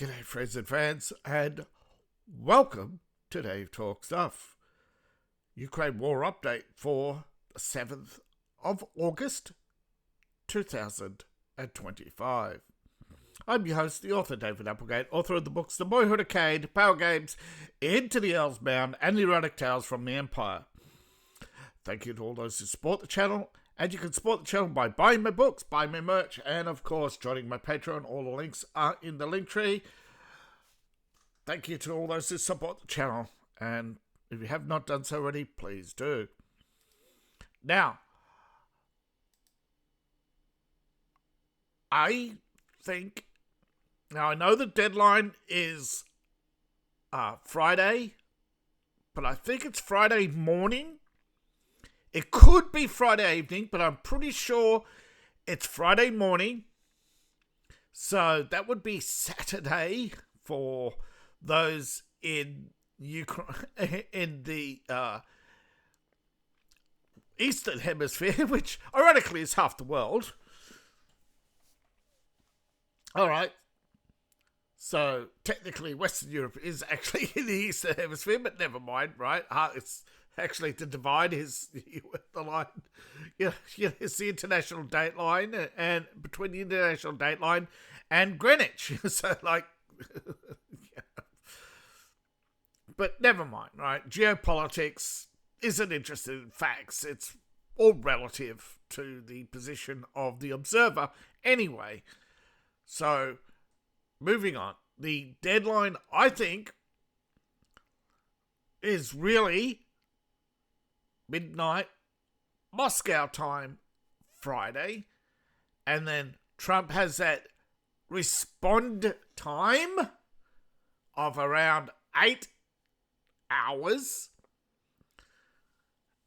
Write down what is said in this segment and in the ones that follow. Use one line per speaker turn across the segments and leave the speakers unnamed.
G'day friends and fans, and welcome to Dave Talk Stuff. Ukraine war update for the 7th of August 2025. I'm your host, the author David Applegate, author of the books The Boyhood of Cade, Power Games, Into the Earlsbound, and The Erotic Tales from the Empire. Thank you to all those who support the channel, and you can support the channel by buying my books, buying my merch, and of course joining my Patreon. All the links are in the link tree. Thank you to all those who support the channel, and if you have not done so already, please do. Now, I know the deadline is Friday, but I think it's Friday morning. It could be Friday evening, but I'm pretty sure it's Friday morning. So that would be Saturday for those in Ukraine, in the Eastern Hemisphere, which ironically is half the world. All right. So technically Western Europe is actually in the Eastern Hemisphere, but never mind, right? It's actually to divide is the line. It's the international date line, and between the international date line and Greenwich. So but never mind, right? Geopolitics isn't interested in facts. It's all relative to the position of the observer anyway. So, moving on. The deadline, I think, is really midnight Moscow time Friday. And then Trump has that respond time of around 8 hours.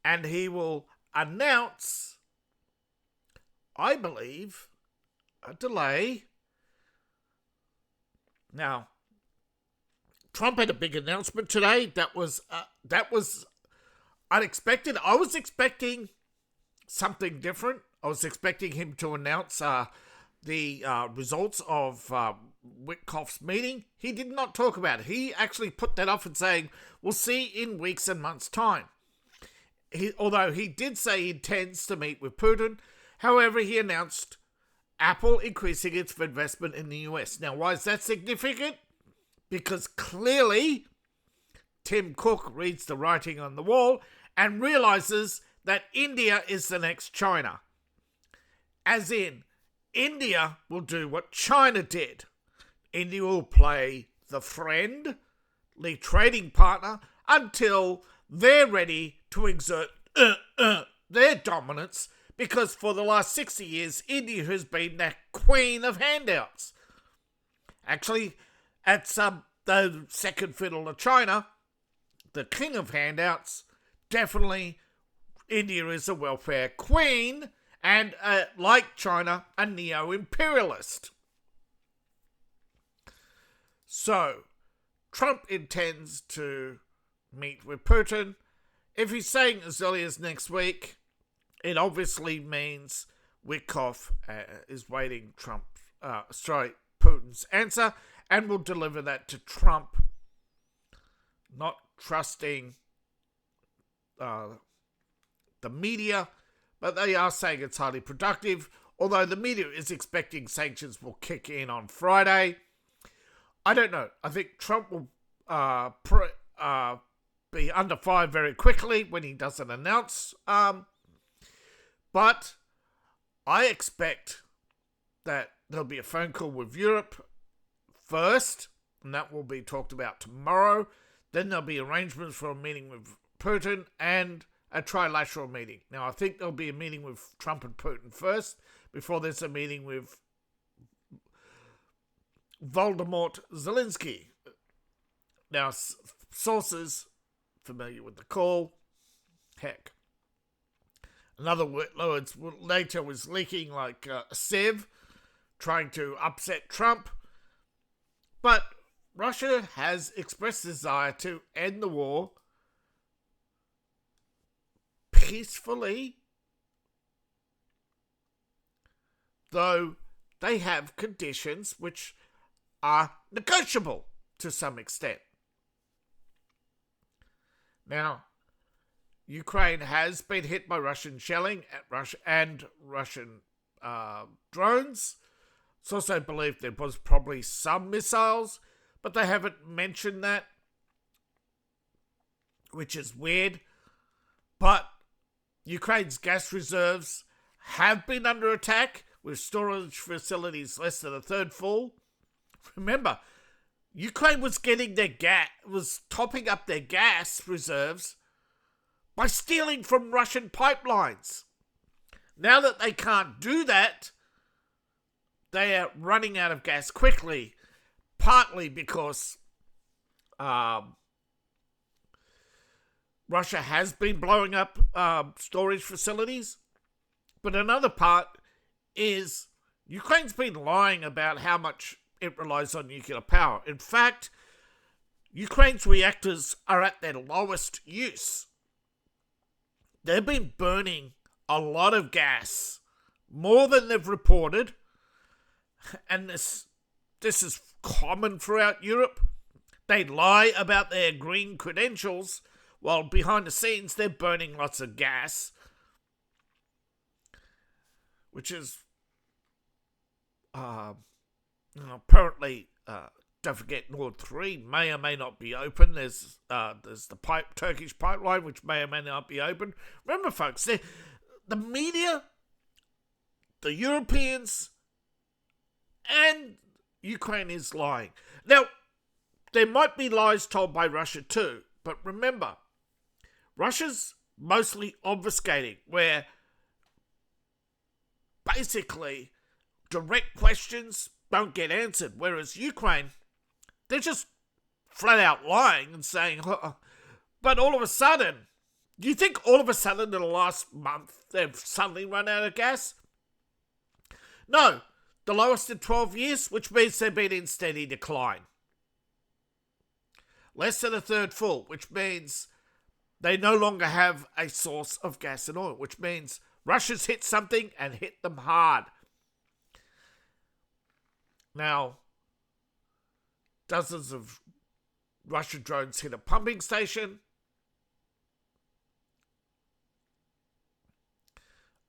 And he will announce, I believe, a delay. Now, Trump had a big announcement today that was unexpected. I was expecting something different. I was expecting him to announce the results of Witkoff's meeting. He did not talk about it. He actually put that off and saying, we'll see in weeks and months' time. Although he did say he intends to meet with Putin. However, he announced Apple increasing its investment in the US. Now, why is that significant? Because clearly Tim Cook reads the writing on the wall and realizes that India is the next China. As in, India will do what China did. India will play the friendly trading partner until they're ready to exert their dominance, because for the last 60 years, India has been the queen of handouts. Actually, at the second fiddle of China, the king of handouts, definitely India is a welfare queen and, like China, a neo-imperialist. So, Trump intends to meet with Putin. If he's saying as early as next week, it obviously means Witkoff is waiting Putin's answer, and will deliver that to Trump, not trusting the media, but they are saying it's highly productive, although the media is expecting sanctions will kick in on Friday. I don't know. I think Trump will be under fire very quickly when he doesn't announce. But I expect that there'll be a phone call with Europe first, and that will be talked about tomorrow. Then there'll be arrangements for a meeting with Putin and a trilateral meeting. Now, I think there'll be a meeting with Trump and Putin first, before there's a meeting with Voldemort Zelensky. Now, sources familiar with the call, heck, in other words, NATO was leaking like a sieve, trying to upset Trump. But Russia has expressed desire to end the war peacefully, though they have conditions which are negotiable to some extent. Now, Ukraine has been hit by Russian shelling and Russian drones. It's also believed there was probably some missiles, but they haven't mentioned that, which is weird. But Ukraine's gas reserves have been under attack, with storage facilities less than a third full. Remember, Ukraine was topping up their gas reserves by stealing from Russian pipelines. Now that they can't do that, they are running out of gas quickly, partly because Russia has been blowing up storage facilities, but another part is Ukraine's been lying about how much it relies on nuclear power. In fact, Ukraine's reactors are at their lowest use. They've been burning a lot of gas, more than they've reported, and this is common throughout Europe. They lie about their green credentials, while behind the scenes they're burning lots of gas, which is apparently, don't forget, Nord 3 may or may not be open. There's the Turkish pipeline, which may or may not be open. Remember, folks, the media, the Europeans, and Ukraine is lying. Now, there might be lies told by Russia too, but remember, Russia's mostly obfuscating, where basically direct questions don't get answered, whereas Ukraine, they're just flat out lying and saying, but all of a sudden, do you think all of a sudden in the last month they've suddenly run out of gas? No, the lowest in 12 years, which means they've been in steady decline. Less than a third full, which means they no longer have a source of gas and oil, which means Russia's hit something and hit them hard. Now, dozens of Russian drones hit a pumping station.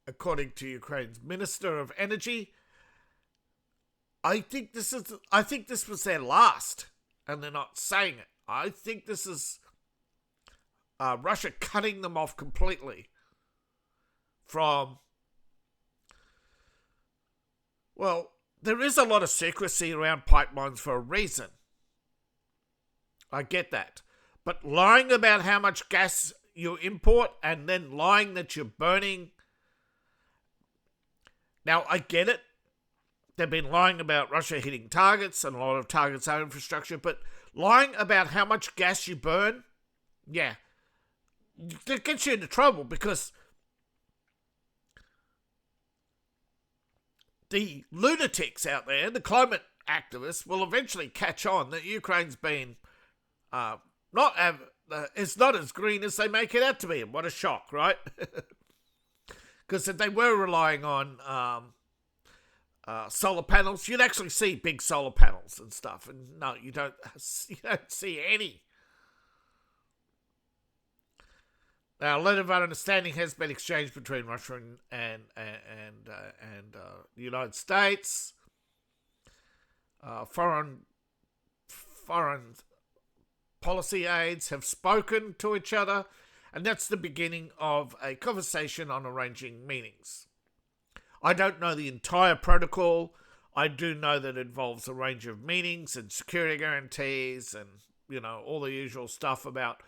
According to Ukraine's Minister of Energy, I think this was their last, and they're not saying it. I think this is Russia cutting them off completely from, well, there is a lot of secrecy around pipelines for a reason. I get that. But lying about how much gas you import and then lying that you're burning. Now, I get it. They've been lying about Russia hitting targets, and a lot of targets are infrastructure, but lying about how much gas you burn, yeah, that gets you into trouble, because the lunatics out there, the climate activists, will eventually catch on that Ukraine's been it's not as green as they make it out to be. And what a shock, right? Because if they were relying on solar panels, you'd actually see big solar panels and stuff. And no, you don't see any. Now, a letter of understanding has been exchanged between Russia and the United States. Foreign policy aides have spoken to each other, and that's the beginning of a conversation on arranging meetings. I don't know the entire protocol. I do know that it involves a range of meetings and security guarantees and, all the usual stuff about.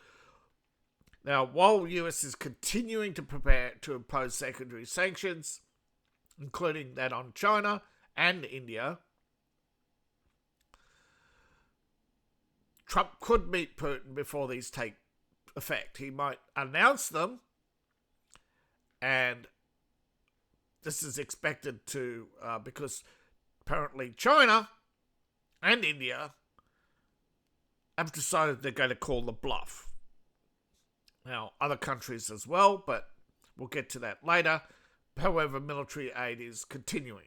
Now, while the US is continuing to prepare to impose secondary sanctions, including that on China and India, Trump could meet Putin before these take effect. He might announce them, and this is expected to, because apparently China and India have decided they're going to call the bluff. Now, other countries as well, but we'll get to that later. However, military aid is continuing.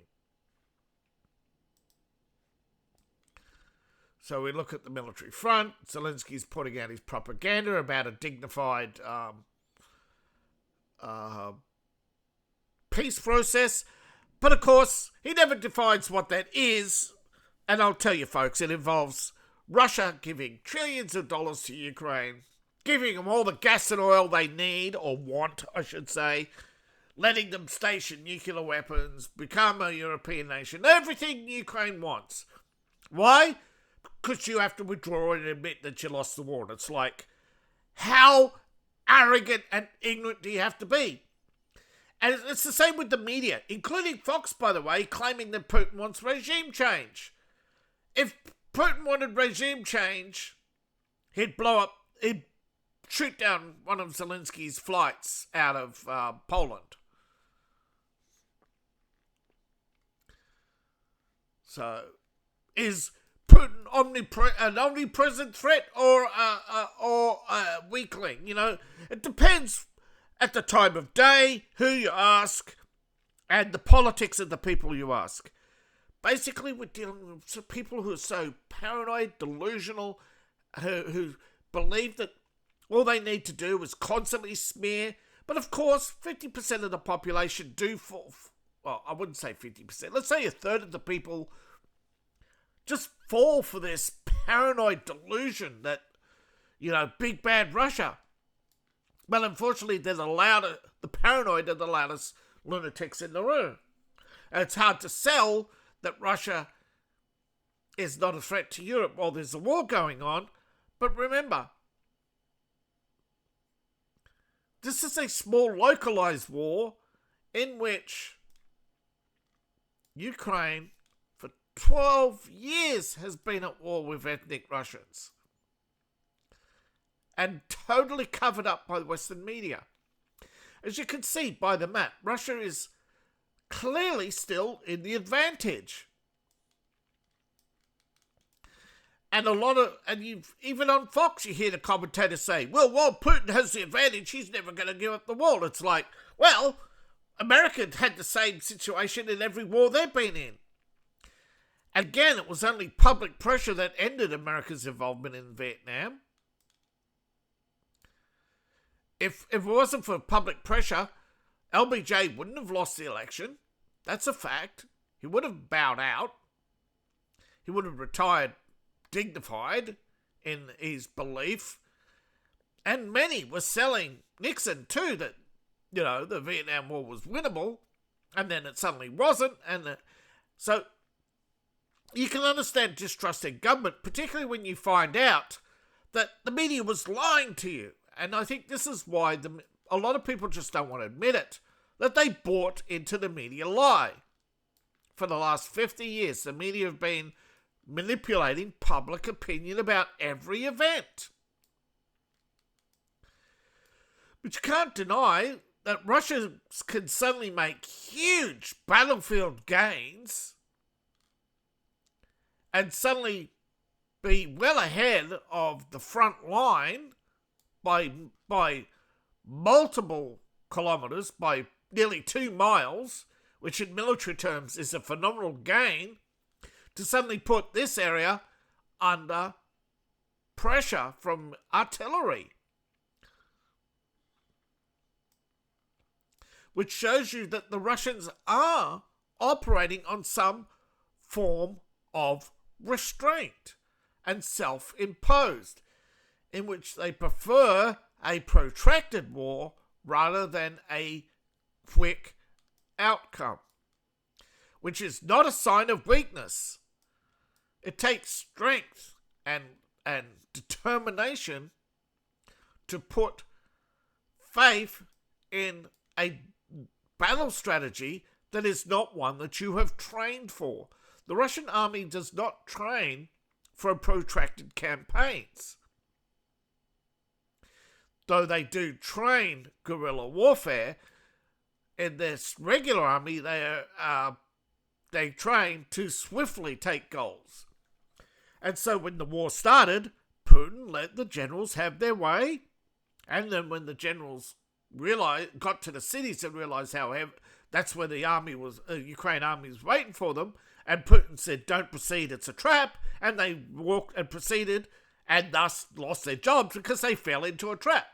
So we look at the military front. Zelensky's putting out his propaganda about a dignified peace process. But of course, he never defines what that is. And I'll tell you folks, it involves Russia giving trillions of dollars to Ukraine, giving them all the gas and oil they need, or want, I should say, letting them station nuclear weapons, become a European nation, everything Ukraine wants. Why? Because you have to withdraw and admit that you lost the war. And it's like, how arrogant and ignorant do you have to be? And it's the same with the media, including Fox, by the way, claiming that Putin wants regime change. If Putin wanted regime change, he'd shoot down one of Zelensky's flights out of Poland. So, is Putin an omnipresent threat or a weakling? You know, it depends at the time of day, who you ask, and the politics of the people you ask. Basically, we're dealing with people who are so paranoid, delusional, who believe that all they need to do is constantly smear. But of course, 50% of the population do fall. Well, I wouldn't say 50%. Let's say a third of the people just fall for this paranoid delusion that, you know, big bad Russia. Well, unfortunately, the paranoid are the loudest lunatics in the room. And it's hard to sell that Russia is not a threat to Europe while there's a war going on. But remember, this is a small localized war in which Ukraine for 12 years has been at war with ethnic Russians and totally covered up by the Western media. As you can see by the map, Russia is clearly still in the advantage. And even on Fox, you hear the commentators say, well, while Putin has the advantage, he's never going to give up the war. It's like, well, America had the same situation in every war they've been in. Again, it was only public pressure that ended America's involvement in Vietnam. If it wasn't for public pressure, LBJ wouldn't have lost the election. That's a fact. He would have bowed out. He would have retired dignified in his belief. And many were selling Nixon too, that, you know, the Vietnam War was winnable, and then it suddenly wasn't. And so you can understand distrust in government, particularly when you find out that the media was lying to you. And I think this is why a lot of people just don't want to admit it, that they bought into the media lie. For the last 50 years, the media have been manipulating public opinion about every event. But you can't deny that Russia can suddenly make huge battlefield gains and suddenly be well ahead of the front line by multiple kilometres, by nearly 2 miles, which in military terms is a phenomenal gain, to suddenly put this area under pressure from artillery. Which shows you that the Russians are operating on some form of restraint and self-imposed, in which they prefer a protracted war rather than a quick outcome, which is not a sign of weakness. It takes strength and determination to put faith in a battle strategy that is not one that you have trained for. The Russian army does not train for protracted campaigns. Though they do train guerrilla warfare, in this regular army they train to swiftly take goals. And so when the war started, Putin let the generals have their way, and then when the generals got to the cities and realized how that's where the army was, Ukraine army was waiting for them, And Putin said, don't proceed, it's a trap. And they walked and proceeded and thus lost their jobs because they fell into a trap.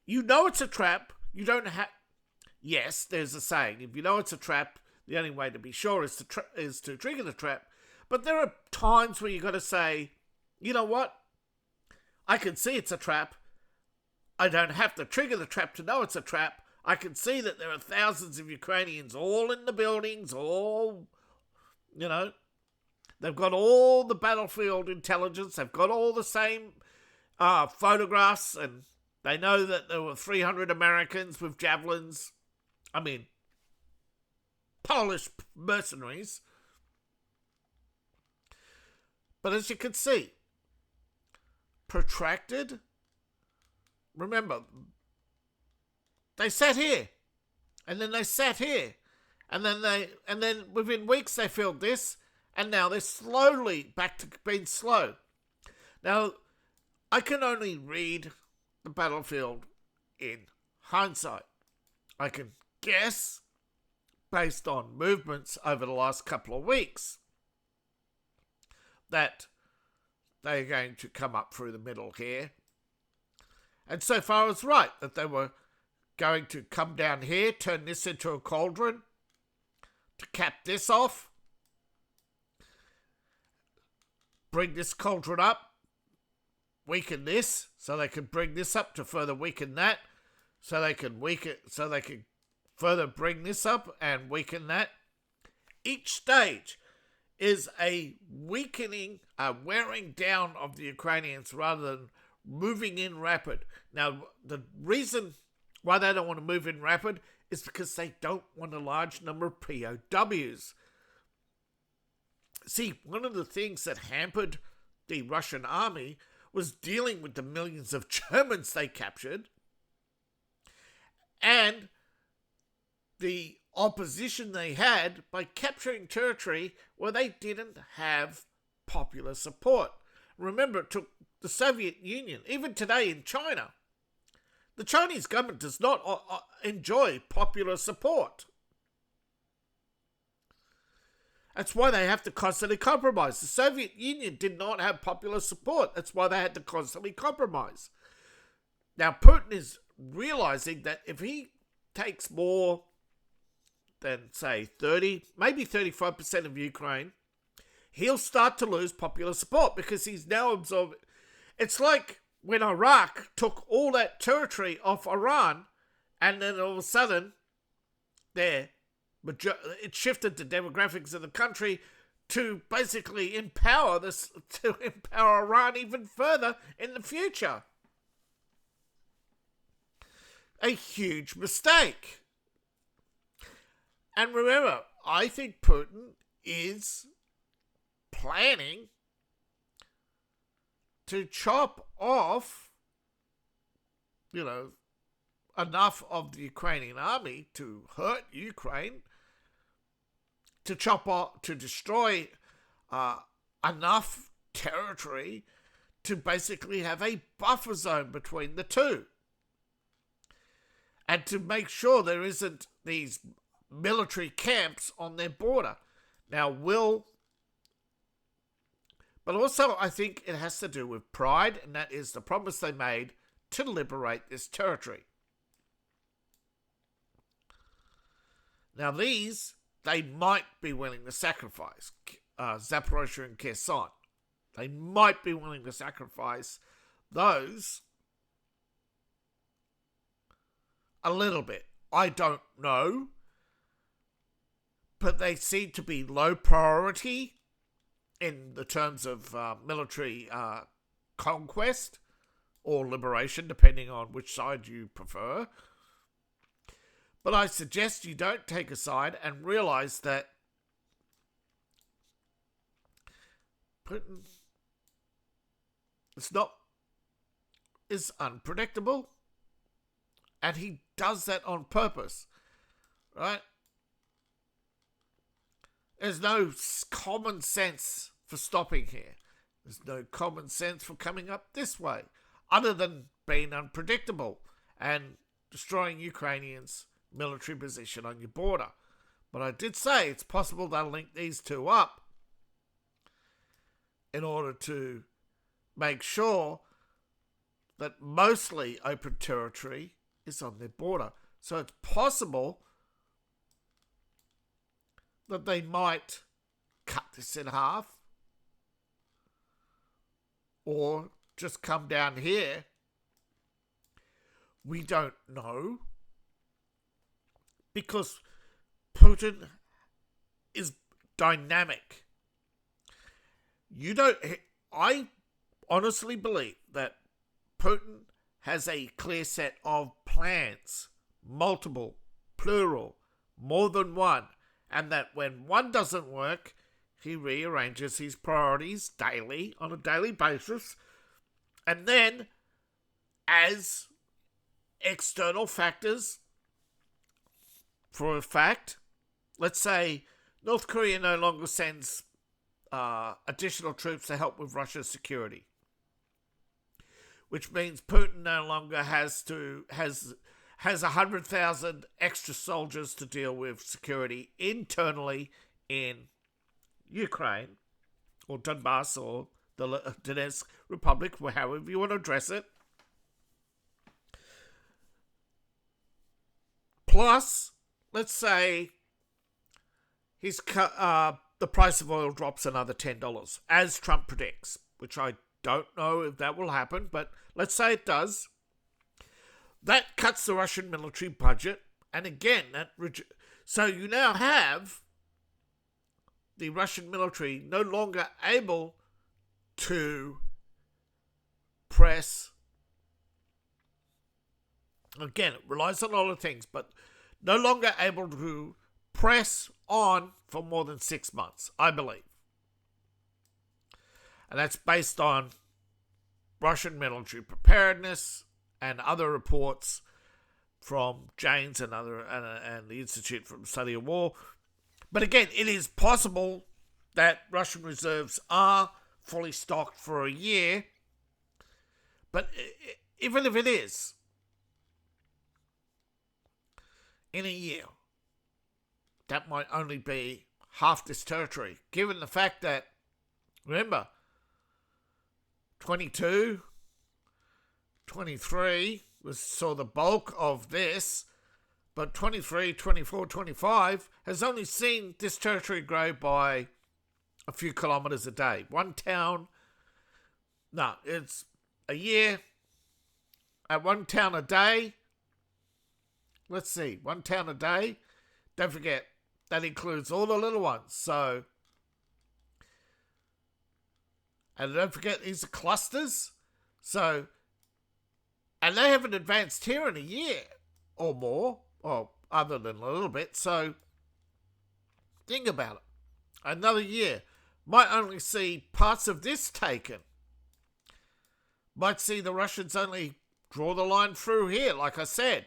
You know it's a trap. You don't have... Yes, there's a saying. If you know it's a trap, the only way to be sure is to trigger the trap. But there are times where you've got to say, you know what? I can see it's a trap. I don't have to trigger the trap to know it's a trap. I can see that there are thousands of Ukrainians all in the buildings, all, they've got all the battlefield intelligence. They've got all the same photographs, and they know that there were 300 Americans with javelins. Polish mercenaries. But as you can see, protracted. Remember, they sat here, and then they sat here, and then within weeks they filled this, and now they're slowly back to being slow. Now, I can only read the battlefield in hindsight. I can guess, based on movements over the last couple of weeks, that they're going to come up through the middle here. And so far I was right, that they were going to come down here, turn this into a cauldron, to cap this off, bring this cauldron up, weaken this, so they can bring this up to further weaken that, so they can further bring this up and weaken that. Each stage is a weakening, a wearing down of the Ukrainians rather than moving in rapid. Now, the reason why they don't want to move in rapid is because they don't want a large number of POWs. See, one of the things that hampered the Russian army was dealing with the millions of Germans they captured and the opposition they had by capturing territory where they didn't have popular support. Remember, it took the Soviet Union, even today in China, the Chinese government does not enjoy popular support. That's why they have to constantly compromise. The Soviet Union did not have popular support. That's why they had to constantly compromise. Now, Putin is realizing that if he takes more than, say, 30, maybe 35% of Ukraine, he'll start to lose popular support because he's now absorbing. It's like when Iraq took all that territory off Iran, and then all of a sudden, it shifted the demographics of the country to basically empower Iran even further in the future. A huge mistake. And remember, I think Putin is planning to chop off, enough of the Ukrainian army to hurt Ukraine, to chop off, to destroy enough territory to basically have a buffer zone between the two. And to make sure there isn't these military camps on their border. Now, but also I think it has to do with pride, and that is the promise they made to liberate this territory. Now they might be willing to sacrifice Zaporozhye and Kherson. They might be willing to sacrifice those a little bit. I don't know. But they seem to be low priority in the terms of military conquest or liberation, depending on which side you prefer. But I suggest you don't take a side and realize that Putin is unpredictable, and he does that on purpose, right? There's no common sense for stopping here. There's no common sense for coming up this way, other than being unpredictable and destroying Ukrainians' military position on your border But I did say it's possible they'll link these two up in order to make sure that mostly open territory is on their border. So it's possible that they might cut this in half or just come down here. We don't know, because Putin is dynamic. I honestly believe that Putin has a clear set of plans, multiple, plural, more than one, and that when one doesn't work, he rearranges his priorities daily, on a daily basis, and then, as external factors, for a fact, let's say North Korea no longer sends additional troops to help with Russia's security, which means Putin no longer has 100,000 extra soldiers to deal with security internally in Ukraine, or Donbass, or the Donetsk Republic, however you want to address it. Plus, let's say the price of oil drops another $10, as Trump predicts, which I don't know if that will happen, but let's say it does. That cuts the Russian military budget, and again, so you now have the Russian military no longer able to press. Again, it relies on a lot of things, but no longer able to press on for more than 6 months, I believe. And that's based on Russian military preparedness and other reports from Janes and the Institute for the Study of War. But again, it is possible that Russian reserves are fully stocked for a year. But even if it is, in a year, that might only be half this territory, given the fact that, remember, 22, 23 saw the bulk of this, but 23, 24, 25 has only seen this territory grow by a few kilometres a day. It's a year at one town a day. Let's see, one town a day. Don't forget, that includes all the little ones. So, and don't forget, these are clusters. So, and they haven't advanced here in a year or more, or other than a little bit. So, think about it. Another year might only see parts of this taken. Might see the Russians only draw the line through here, like I said.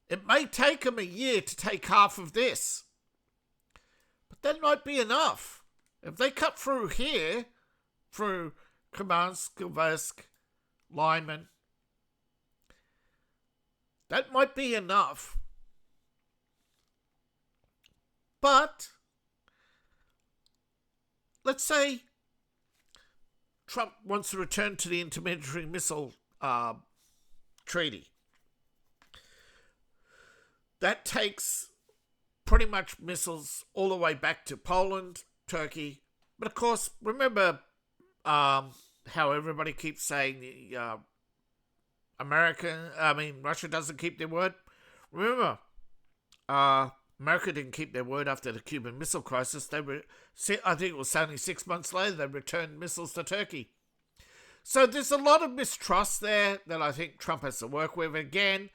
It may take them a year to take half of this. But that might be enough. If they cut through here, through Kremensk, Kilvesk, Lyman, that might be enough. But let's say Trump wants to return to the intermediary missile treaty. That takes pretty much missiles all the way back to Poland, Turkey. But of course, remember how everybody keeps saying Russia doesn't keep their word. Remember, America didn't keep their word after the Cuban Missile Crisis. I think it was only 6 months later they returned missiles to Turkey. So there's a lot of mistrust there that I think Trump has to work with. Again,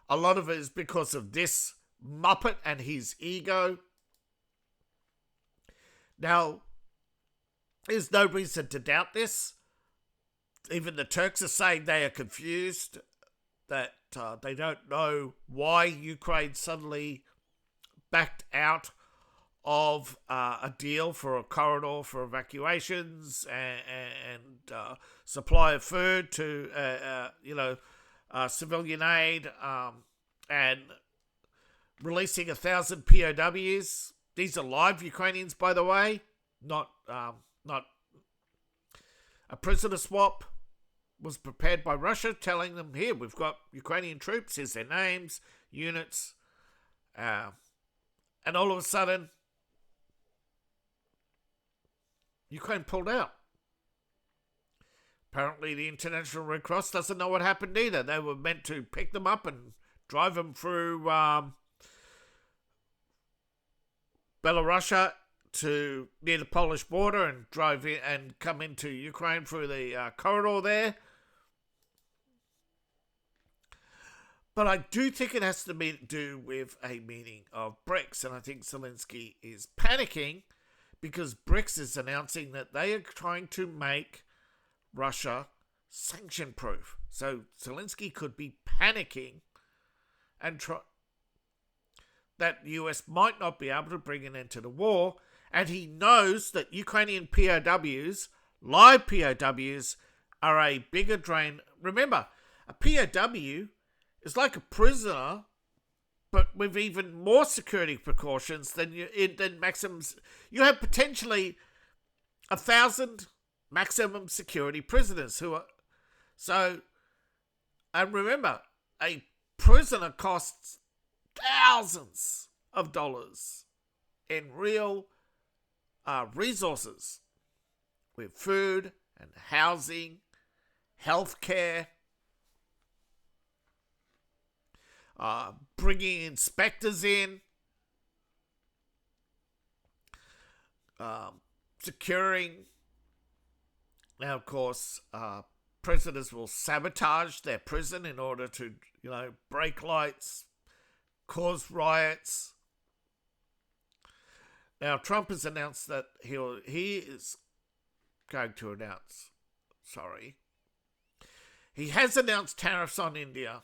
a lot of it is because of this muppet and his ego. Now, there's no reason to doubt this. Even the Turks are saying they are confused, that they don't know why Ukraine suddenly backed out of a deal for a corridor for evacuations and supply of food to civilian aid, and releasing 1,000 POWs. These are live Ukrainians, by the way, not a prisoner swap was prepared by Russia, telling them, here, we've got Ukrainian troops, here's their names, units, and all of a sudden, Ukraine pulled out. Apparently, the International Red Cross doesn't know what happened either. They were meant to pick them up and drive them through Belarus to near the Polish border and drive in and come into Ukraine through the corridor there. But I do think it has to do with a meeting of BRICS, and I think Zelensky is panicking because BRICS is announcing that they are trying to make Russia sanction-proof. So Zelensky could be panicking and that the US might not be able to bring an end to the war, and he knows that Ukrainian POWs, live POWs, are a bigger drain. Remember, a POW is like a prisoner, but with even more security precautions than maximums. You have potentially 1,000 maximum security prisoners who are so. And remember, a prisoner costs thousands of dollars in real resources, with food and housing, healthcare, bringing inspectors in, securing. Now, of course, prisoners will sabotage their prison in order to, break lights, cause riots. Now, Trump has announced that he is going to announce, he has announced tariffs on India,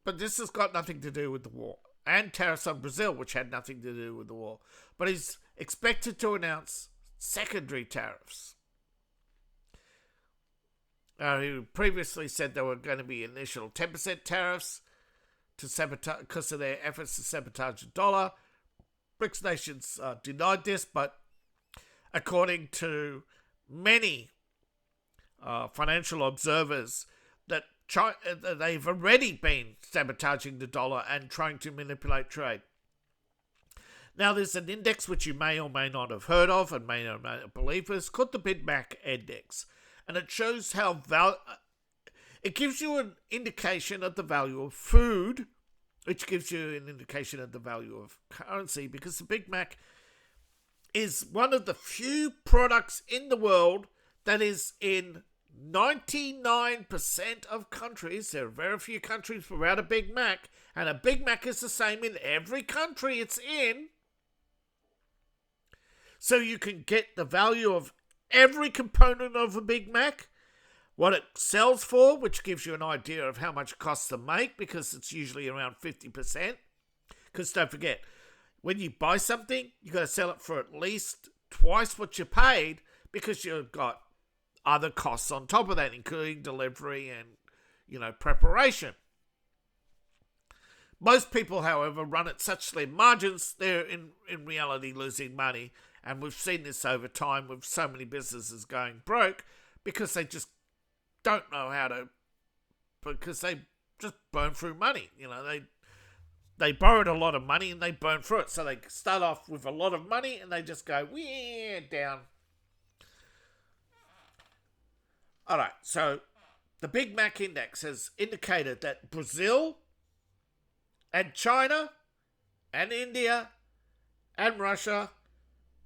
but this has got nothing to do with the war. And tariffs on Brazil, which had nothing to do with the war. But he's expected to announce secondary tariffs. He previously said there were going to be initial 10% tariffs to sabotage because of their efforts to sabotage the dollar. BRICS nations denied this, but according to many financial observers, that they've already been sabotaging the dollar and trying to manipulate trade. Now, there's an index which you may or may not have heard of and may or may not believe. It's called the Big Mac Index, and it shows how it gives you an indication of the value of food, which gives you an indication of the value of currency, because the Big Mac is one of the few products in the world that is in 99% of countries. There are very few countries without a Big Mac, and a Big Mac is the same in every country it's in. So you can get the value of every component of a Big Mac, what it sells for, which gives you an idea of how much it costs to make, because it's usually around 50%. Because don't forget, when you buy something, you've got to sell it for at least twice what you paid, because you've got other costs on top of that, including delivery and, preparation. Most people, however, run at such slim margins, they're in reality losing money. And we've seen this over time with so many businesses going broke because they just don't know how to, because they just burn through money. They borrowed a lot of money and they burn through it. So they start off with a lot of money and they just go down. All right, so the Big Mac Index has indicated that Brazil and China and India and Russia,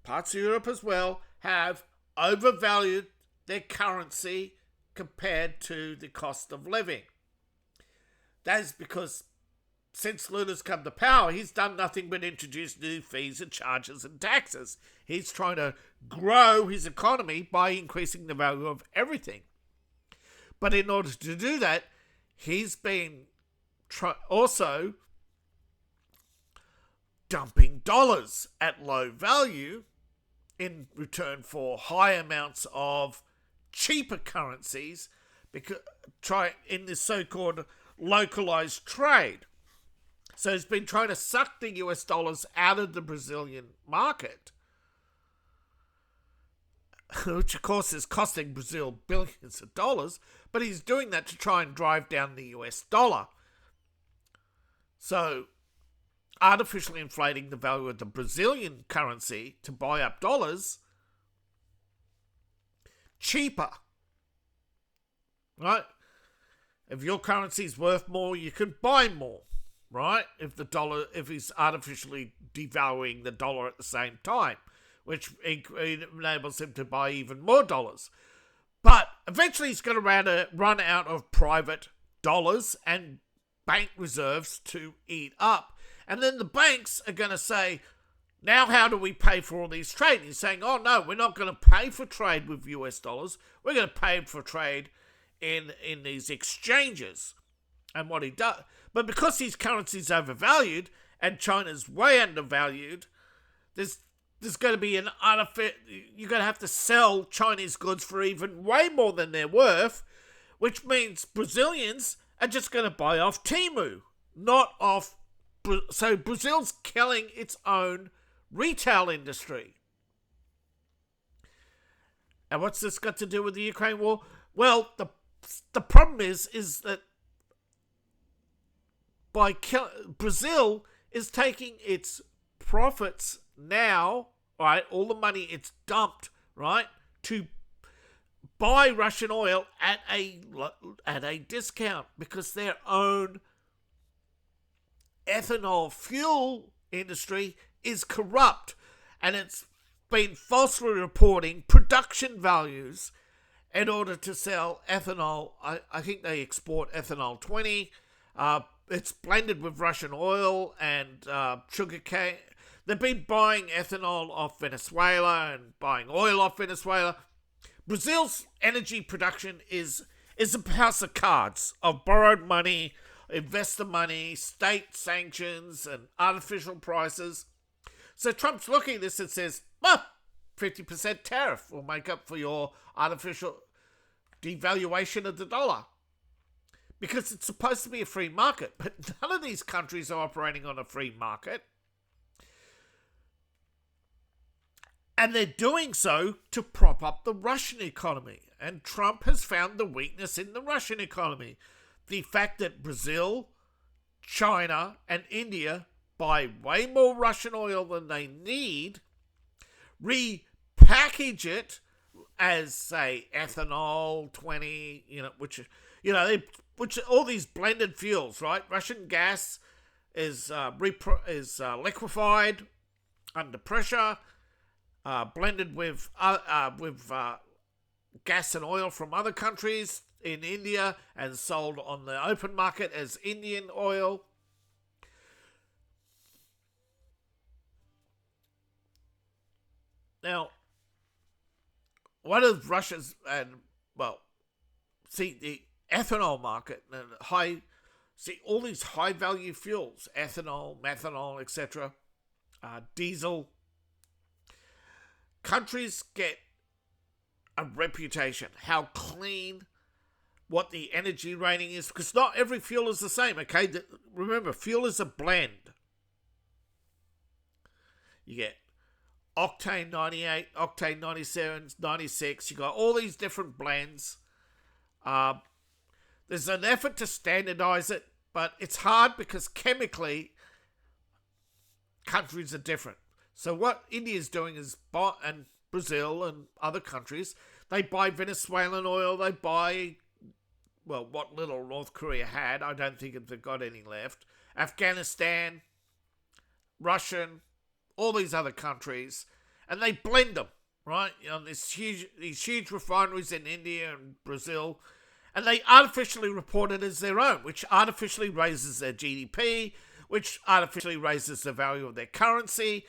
parts of Europe as well, have overvalued their currency compared to the cost of living. That is because since Luna's come to power, he's done nothing but introduce new fees and charges and taxes. He's trying to grow his economy by increasing the value of everything. But in order to do that, he's been also dumping dollars at low value in return for high amounts of cheaper currencies, because in this so-called localized trade. So he's been trying to suck the US dollars out of the Brazilian market, which of course is costing Brazil billions of dollars, but he's doing that to try and drive down the US dollar. So artificially inflating the value of the Brazilian currency to buy up dollars cheaper, right? If your currency is worth more, you can buy more, right? If he's artificially devaluing the dollar at the same time, which enables him to buy even more dollars. But eventually he's going to run out of private dollars and bank reserves to eat up. And then the banks are going to say, now how do we pay for all these trade? And he's saying, oh no, we're not going to pay for trade with US dollars. We're going to pay for trade in these exchanges. And what he does, but because his currency is overvalued and China's way undervalued, there's going to be you're going to have to sell Chinese goods for even way more than they're worth, which means Brazilians are just going to buy off Temu, not off. So Brazil's killing its own retail industry. And what's this got to do with the Ukraine war? Well, the problem is that Brazil is taking its profits now, right, all the money it's dumped, right, to buy Russian oil at a discount because their own ethanol fuel industry is corrupt, and it's been falsely reporting production values in order to sell ethanol. I think they export ethanol 20. It's blended with Russian oil and sugarcane. They've been buying ethanol off Venezuela and buying oil off Venezuela. Brazil's energy production is a house of cards of borrowed money, investor money, state sanctions, and artificial prices. So Trump's looking at this and says, 50% tariff will make up for your artificial devaluation of the dollar. Because it's supposed to be a free market, but none of these countries are operating on a free market. And they're doing so to prop up the Russian economy. And Trump has found the weakness in the Russian economy. The fact that Brazil, China, and India buy way more Russian oil than they need, repackage it as, say, ethanol 20, which all these blended fuels, right? Russian gas is liquefied under pressure, blended with gas and oil from other countries in India and sold on the open market as Indian oil. Now, one of Russia's the ethanol market and all these high value fuels, ethanol, methanol, etc., diesel. Countries get a reputation, how clean, what the energy rating is, because not every fuel is the same, okay? Remember, fuel is a blend. You get octane 98, octane 97, 96, you got all these different blends. There's an effort to standardize it, but it's hard because chemically, countries are different. So what India's doing is, and Brazil and other countries, they buy Venezuelan oil, they buy, what little North Korea had, I don't think they've got any left, Afghanistan, Russian, all these other countries, and they blend them, right? These huge refineries in India and Brazil, and they artificially report it as their own, which artificially raises their GDP, which artificially raises the value of their currency,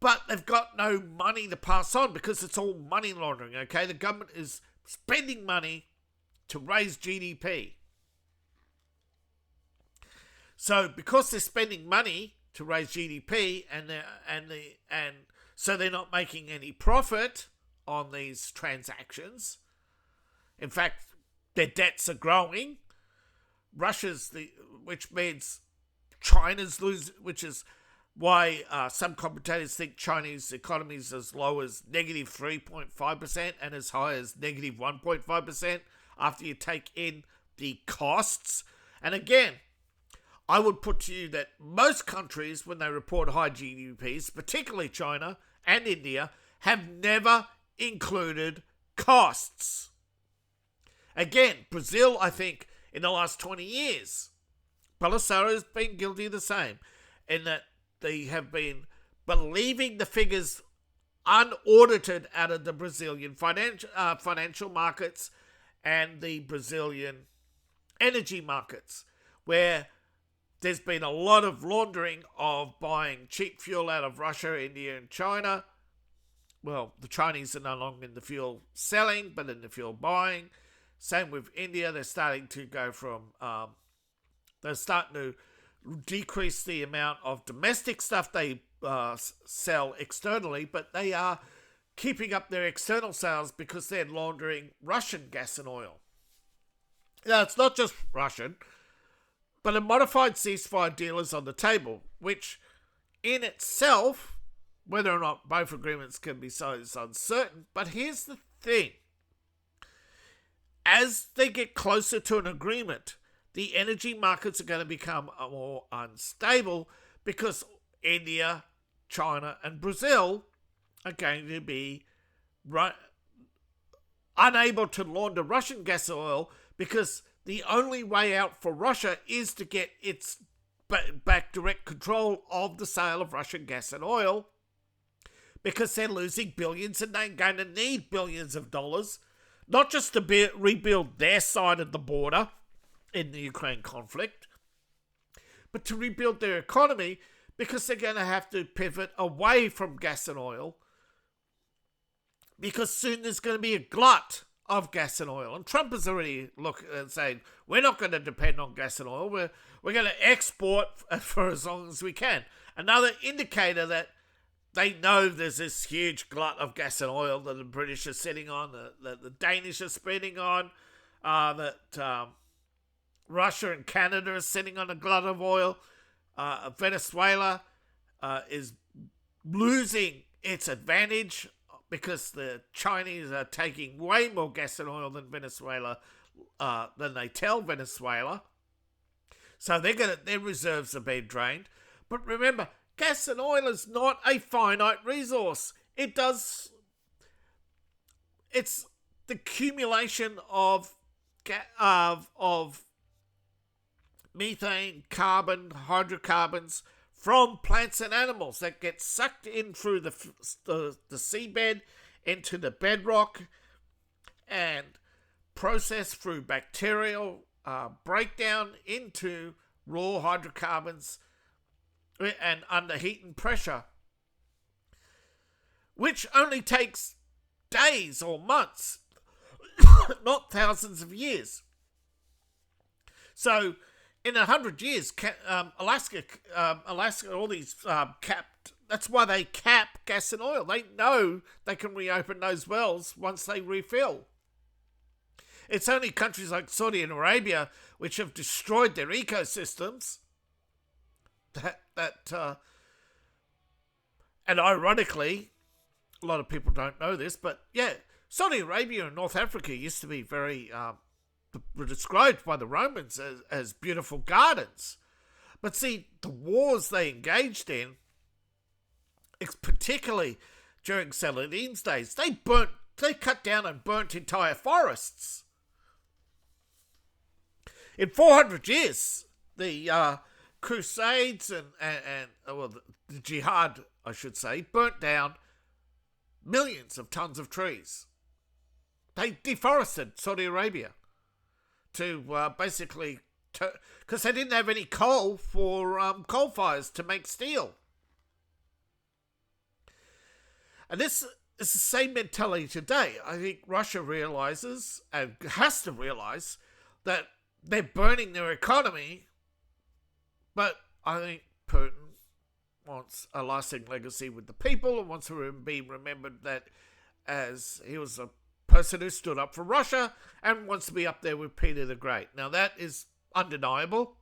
but they've got no money to pass on because it's all money laundering, okay? The government is spending money to raise GDP. So because they're spending money to raise GDP and so they're not making any profit on these transactions. In fact, their debts are growing. Which means China's losing, which is why some commentators think Chinese economy is as low as negative 3.5% and as high as negative 1.5% after you take in the costs. And again, I would put to you that most countries, when they report high GDPs, particularly China and India, have never included costs. Again, Brazil, I think, in the last 20 years, Bolsonaro has been guilty of the same, in that they have been believing the figures unaudited out of the Brazilian financial markets and the Brazilian energy markets, where there's been a lot of laundering of buying cheap fuel out of Russia, India, and China. Well, the Chinese are no longer in the fuel selling, but in the fuel buying. Same with India. They're starting to go from... they're starting to decrease the amount of domestic stuff they sell externally, but they are keeping up their external sales because they're laundering Russian gas and oil. Now, it's not just Russian, but a modified ceasefire deal is on the table, which in itself, whether or not both agreements can be signed is uncertain. But here's the thing. As they get closer to an agreement, the energy markets are going to become more unstable because India, China, and Brazil are going to be unable to launder Russian gas and oil, because the only way out for Russia is to get its back direct control of the sale of Russian gas and oil, because they're losing billions and they're going to need billions of dollars, not just to rebuild their side of the border in the Ukraine conflict, but to rebuild their economy, because they're going to have to pivot away from gas and oil, because soon there's going to be a glut of gas and oil. And Trump is already looking and saying, we're not going to depend on gas and oil. We're going to export for as long as we can. Another indicator that they know there's this huge glut of gas and oil that the British are sitting on, that the Danish are spending on, that Russia and Canada are sitting on a glut of oil. Venezuela is losing its advantage because the Chinese are taking way more gas and oil than Venezuela, than they tell Venezuela. So their reserves are being drained. But remember, gas and oil is not a finite resource. It's the accumulation of methane, carbon, hydrocarbons from plants and animals that get sucked in through the seabed into the bedrock and processed through bacterial breakdown into raw hydrocarbons and under heat and pressure, which only takes days or months, not thousands of years. So in 100 years, Alaska, all these capped. That's why they cap gas and oil. They know they can reopen those wells once they refill. It's only countries like Saudi Arabia, which have destroyed their ecosystems, and ironically, a lot of people don't know this, but yeah, Saudi Arabia and North Africa used to be very were described by the Romans as beautiful gardens. But see, the wars they engaged in, particularly during Saladin's days, they cut down and burnt entire forests. In 400 years, the Crusades and the Jihad, I should say, burnt down millions of tons of trees. They deforested Saudi Arabia to basically, because they didn't have any coal for coal fires to make steel. And this is the same mentality today. I think Russia realizes, and has to realize, that they're burning their economy, but I think Putin wants a lasting legacy with the people and wants to be remembered that as he was a person who stood up for Russia and wants to be up there with Peter the Great. Now that is undeniable.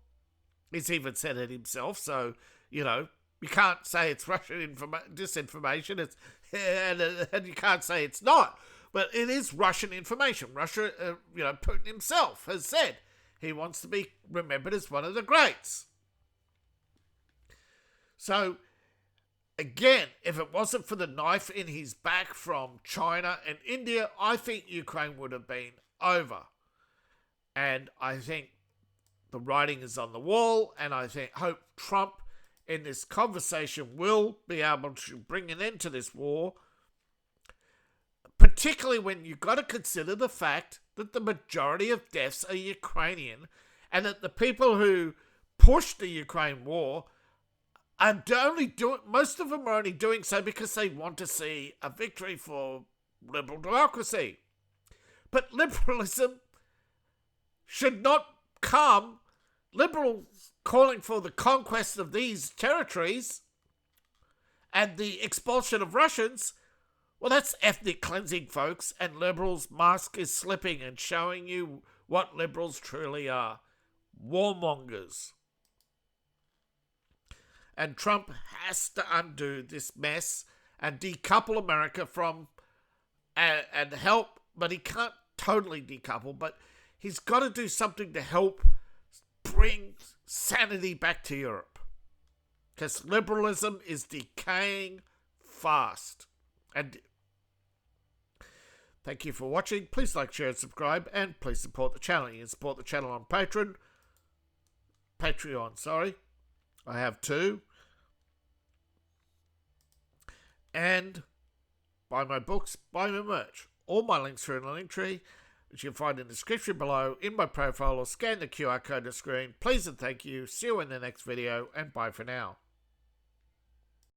He's even said it himself, so, you can't say it's Russian disinformation, and you can't say it's not. But it is Russian information. Russia, Putin himself has said he wants to be remembered as one of the greats. So, again, if it wasn't for the knife in his back from China and India, I think Ukraine would have been over. And I think the writing is on the wall, and I hope Trump in this conversation will be able to bring an end to this war, particularly when you've got to consider the fact that the majority of deaths are Ukrainian, and that the people who pushed the Ukraine war are most of them are only doing so because they want to see a victory for liberal democracy. But liberalism should not come, liberals calling for the conquest of these territories and the expulsion of Russians. Well, that's ethnic cleansing, folks, and liberals' mask is slipping and showing you what liberals truly are. Warmongers. And Trump has to undo this mess and decouple America from, and help, but he can't totally decouple, but he's got to do something to help bring sanity back to Europe. Because liberalism is decaying fast. And thank you for watching. Please like, share, and subscribe, and please support the channel. You can support the channel on Patreon. I have 2. And buy my books, buy my merch. All my links are in the link tree, which you can find in the description below, in my profile, or scan the QR code on the screen. Please and thank you. See you in the next video, and bye for now.